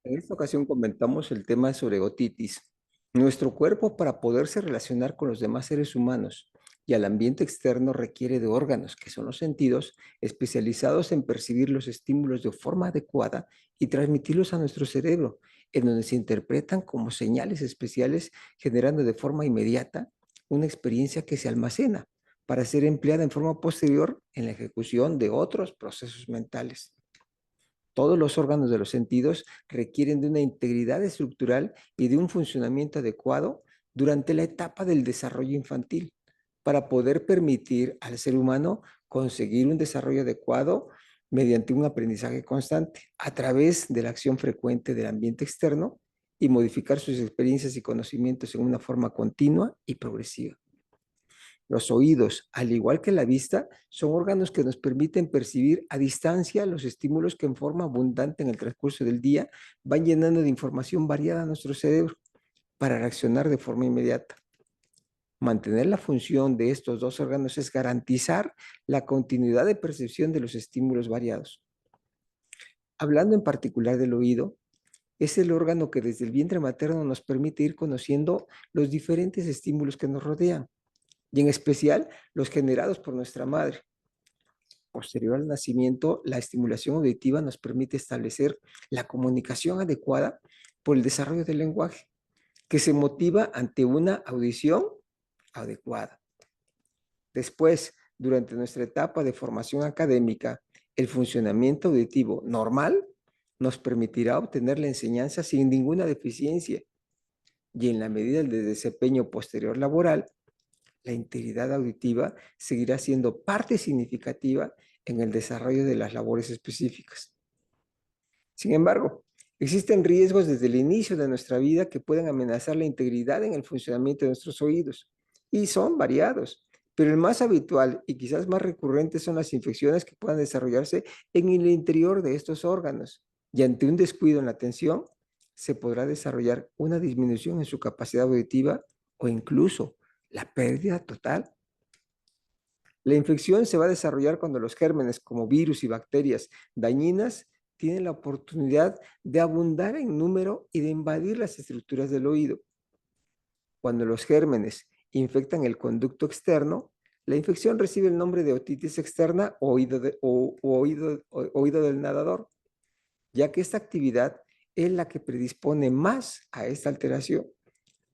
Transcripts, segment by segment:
En esta ocasión comentamos el tema sobre otitis. Nuestro cuerpo, para poderse relacionar con los demás seres humanos y al ambiente externo, requiere de órganos, que son los sentidos, especializados en percibir los estímulos de forma adecuada y transmitirlos a nuestro cerebro, en donde se interpretan como señales especiales, generando de forma inmediata una experiencia que se almacena para ser empleada en forma posterior en la ejecución de otros procesos mentales. Todos los órganos de los sentidos requieren de una integridad estructural y de un funcionamiento adecuado durante la etapa del desarrollo infantil para poder permitir al ser humano conseguir un desarrollo adecuado mediante un aprendizaje constante a través de la acción frecuente del ambiente externo y modificar sus experiencias y conocimientos en una forma continua y progresiva. Los oídos, al igual que la vista, son órganos que nos permiten percibir a distancia los estímulos que en forma abundante en el transcurso del día van llenando de información variada a nuestro cerebro para reaccionar de forma inmediata. Mantener la función de estos dos órganos es garantizar la continuidad de percepción de los estímulos variados. Hablando en particular del oído, es el órgano que desde el vientre materno nos permite ir conociendo los diferentes estímulos que nos rodean, y en especial los generados por nuestra madre. Posterior al nacimiento, la estimulación auditiva nos permite establecer la comunicación adecuada por el desarrollo del lenguaje, que se motiva ante una audición adecuada. Después, durante nuestra etapa de formación académica, el funcionamiento auditivo normal nos permitirá obtener la enseñanza sin ninguna deficiencia, y en la medida del desempeño posterior laboral, la integridad auditiva seguirá siendo parte significativa en el desarrollo de las labores específicas. Sin embargo, existen riesgos desde el inicio de nuestra vida que pueden amenazar la integridad en el funcionamiento de nuestros oídos, y son variados, pero el más habitual y quizás más recurrente son las infecciones que puedan desarrollarse en el interior de estos órganos, y ante un descuido en la atención, se podrá desarrollar una disminución en su capacidad auditiva o incluso la pérdida total. La infección se va a desarrollar cuando los gérmenes, como virus y bacterias dañinas, tienen la oportunidad de abundar en número y de invadir las estructuras del oído. Cuando los gérmenes infectan el conducto externo, la infección recibe el nombre de otitis externa o oído del nadador, ya que esta actividad es la que predispone más a esta alteración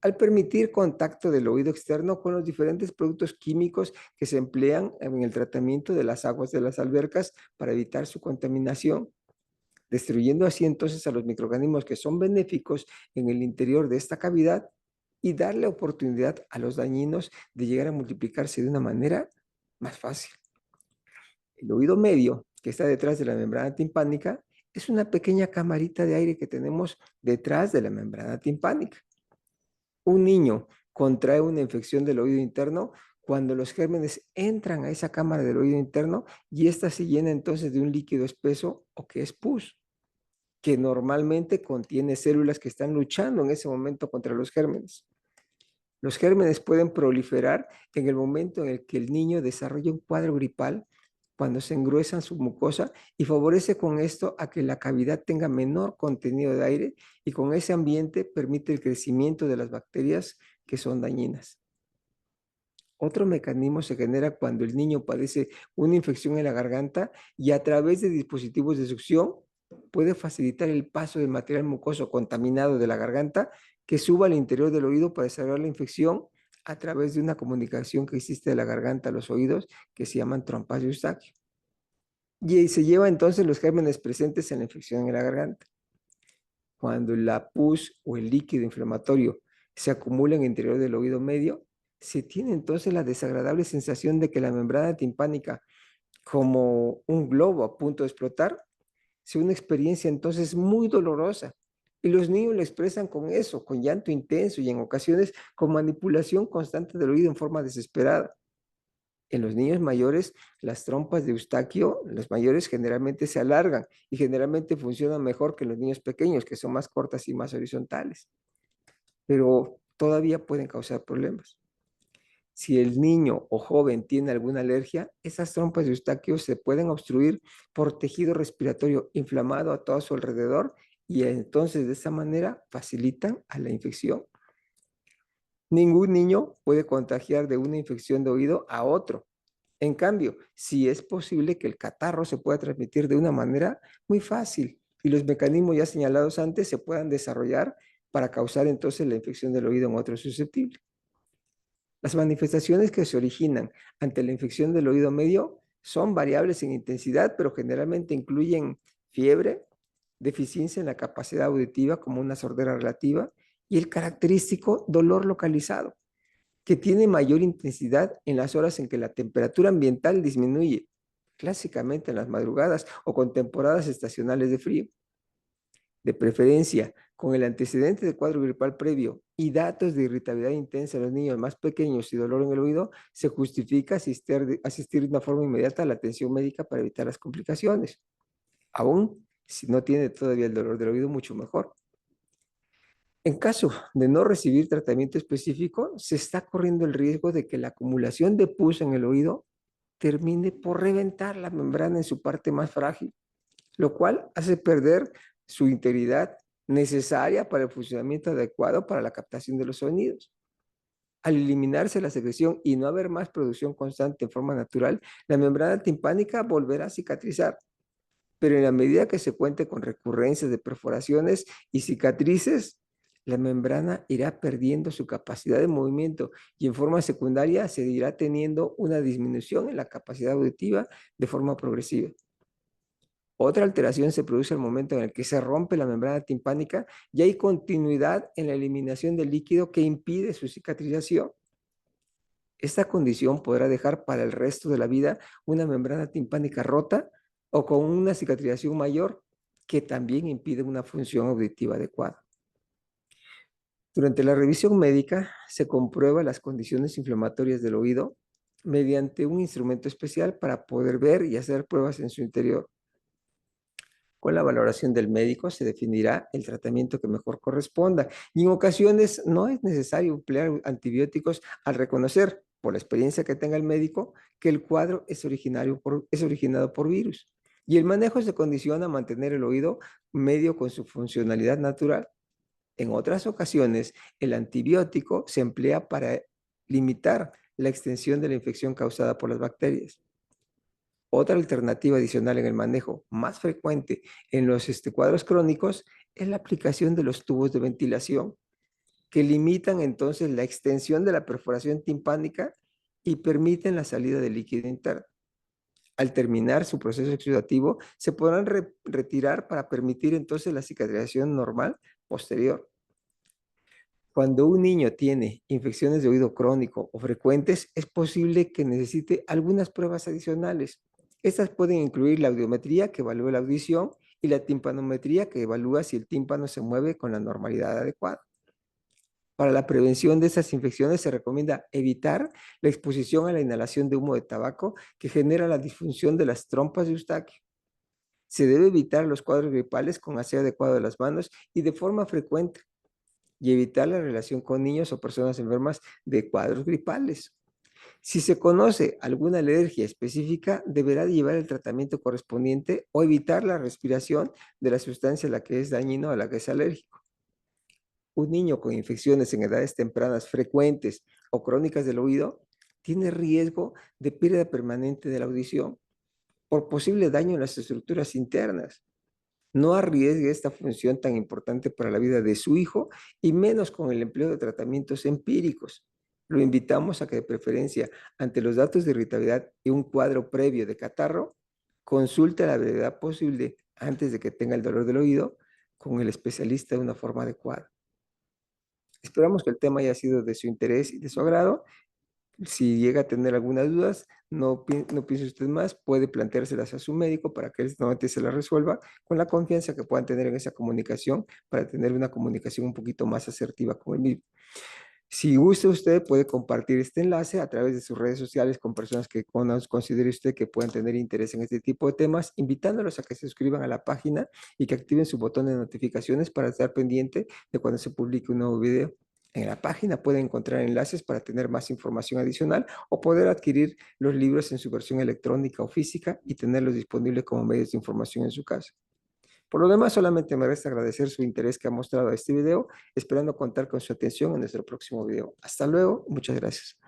al permitir contacto del oído externo con los diferentes productos químicos que se emplean en el tratamiento de las aguas de las albercas para evitar su contaminación, destruyendo así entonces a los microorganismos que son benéficos en el interior de esta cavidad y darle oportunidad a los dañinos de llegar a multiplicarse de una manera más fácil. El oído medio, que está detrás de la membrana timpánica, es una pequeña camarita de aire que tenemos detrás de la membrana timpánica. Un niño contrae una infección del oído interno cuando los gérmenes entran a esa cámara del oído interno y ésta se llena entonces de un líquido espeso o que es pus, que normalmente contiene células que están luchando en ese momento contra los gérmenes. Los gérmenes pueden proliferar en el momento en el que el niño desarrolla un cuadro gripal, cuando se engruesan su mucosa, y favorece con esto a que la cavidad tenga menor contenido de aire, y con ese ambiente permite el crecimiento de las bacterias que son dañinas. Otro mecanismo se genera cuando el niño padece una infección en la garganta y a través de dispositivos de succión puede facilitar el paso del material mucoso contaminado de la garganta que suba al interior del oído para desarrollar la infección a través de una comunicación que existe de la garganta a los oídos que se llaman trompas de Eustaquio. Y se lleva entonces los gérmenes presentes en la infección en la garganta. Cuando la pus o el líquido inflamatorio se acumula en el interior del oído medio, se tiene entonces la desagradable sensación de que la membrana timpánica, como un globo a punto de explotar, es una experiencia entonces muy dolorosa. Y los niños lo expresan con eso, con llanto intenso y en ocasiones con manipulación constante del oído en forma desesperada. En los niños mayores, las trompas de Eustaquio, los mayores generalmente se alargan y generalmente funcionan mejor que los niños pequeños, que son más cortas y más horizontales, pero todavía pueden causar problemas. Si el niño o joven tiene alguna alergia, esas trompas de Eustaquio se pueden obstruir por tejido respiratorio inflamado a todo su alrededor y entonces de esa manera facilitan a la infección. Ningún niño puede contagiar de una infección de oído a otro. En cambio, sí es posible que el catarro se pueda transmitir de una manera muy fácil y los mecanismos ya señalados antes se puedan desarrollar para causar entonces la infección del oído en otro susceptible. Las manifestaciones que se originan ante la infección del oído medio son variables en intensidad, pero generalmente incluyen fiebre, deficiencia en la capacidad auditiva como una sordera relativa y el característico dolor localizado, que tiene mayor intensidad en las horas en que la temperatura ambiental disminuye, clásicamente en las madrugadas o con temporadas estacionales de frío. De preferencia, con el antecedente de cuadro gripal previo y datos de irritabilidad intensa en los niños más pequeños y dolor en el oído, se justifica asistir de una forma inmediata a la atención médica para evitar las complicaciones. Aún si no tiene todavía el dolor del oído, mucho mejor. En caso de no recibir tratamiento específico, se está corriendo el riesgo de que la acumulación de pus en el oído termine por reventar la membrana en su parte más frágil, lo cual hace perder su integridad necesaria para el funcionamiento adecuado para la captación de los sonidos. Al eliminarse la secreción y no haber más producción constante en forma natural, la membrana timpánica volverá a cicatrizar, pero en la medida que se cuente con recurrencias de perforaciones y cicatrices, la membrana irá perdiendo su capacidad de movimiento y en forma secundaria se irá teniendo una disminución en la capacidad auditiva de forma progresiva. Otra alteración se produce al momento en el que se rompe la membrana timpánica y hay continuidad en la eliminación del líquido que impide su cicatrización. Esta condición podrá dejar para el resto de la vida una membrana timpánica rota o con una cicatrización mayor que también impide una función auditiva adecuada. Durante la revisión médica se comprueba las condiciones inflamatorias del oído mediante un instrumento especial para poder ver y hacer pruebas en su interior. Con la valoración del médico se definirá el tratamiento que mejor corresponda y en ocasiones no es necesario emplear antibióticos al reconocer, por la experiencia que tenga el médico, que el cuadro es originado por virus. Y el manejo se condiciona a mantener el oído medio con su funcionalidad natural. En otras ocasiones, el antibiótico se emplea para limitar la extensión de la infección causada por las bacterias. Otra alternativa adicional en el manejo más frecuente en los cuadros crónicos es la aplicación de los tubos de ventilación, que limitan entonces la extensión de la perforación timpánica y permiten la salida del líquido interno. Al terminar su proceso exudativo, se podrán retirar para permitir entonces la cicatrización normal posterior. Cuando un niño tiene infecciones de oído crónico o frecuentes, es posible que necesite algunas pruebas adicionales. Estas pueden incluir la audiometría, que evalúa la audición, y la timpanometría, que evalúa si el tímpano se mueve con la normalidad adecuada. Para la prevención de estas infecciones se recomienda evitar la exposición a la inhalación de humo de tabaco que genera la disfunción de las trompas de Eustaquio. Se debe evitar los cuadros gripales con aseo adecuado de las manos y de forma frecuente, y evitar la relación con niños o personas enfermas de cuadros gripales. Si se conoce alguna alergia específica, deberá llevar el tratamiento correspondiente o evitar la respiración de la sustancia a la que es dañino o a la que es alérgico. Un niño con infecciones en edades tempranas frecuentes o crónicas del oído tiene riesgo de pérdida permanente de la audición por posible daño en las estructuras internas. No arriesgue esta función tan importante para la vida de su hijo y menos con el empleo de tratamientos empíricos. Lo invitamos a que de preferencia, ante los datos de irritabilidad y un cuadro previo de catarro, consulte a la brevedad posible antes de que tenga el dolor del oído con el especialista de una forma adecuada. Esperamos que el tema haya sido de su interés y de su agrado. Si llega a tener algunas dudas, no piense usted más, puede planteárselas a su médico para que él nuevamente se las resuelva con la confianza que puedan tener en esa comunicación para tener una comunicación un poquito más asertiva con el mismo. Si gusta usted, puede compartir este enlace a través de sus redes sociales con personas que considere usted que pueden tener interés en este tipo de temas, invitándolos a que se suscriban a la página y que activen su botón de notificaciones para estar pendiente de cuando se publique un nuevo video. En la página pueden encontrar enlaces para tener más información adicional o poder adquirir los libros en su versión electrónica o física y tenerlos disponibles como medios de información en su casa. Por lo demás, solamente me resta agradecer su interés que ha mostrado a este video, esperando contar con su atención en nuestro próximo video. Hasta luego, muchas gracias.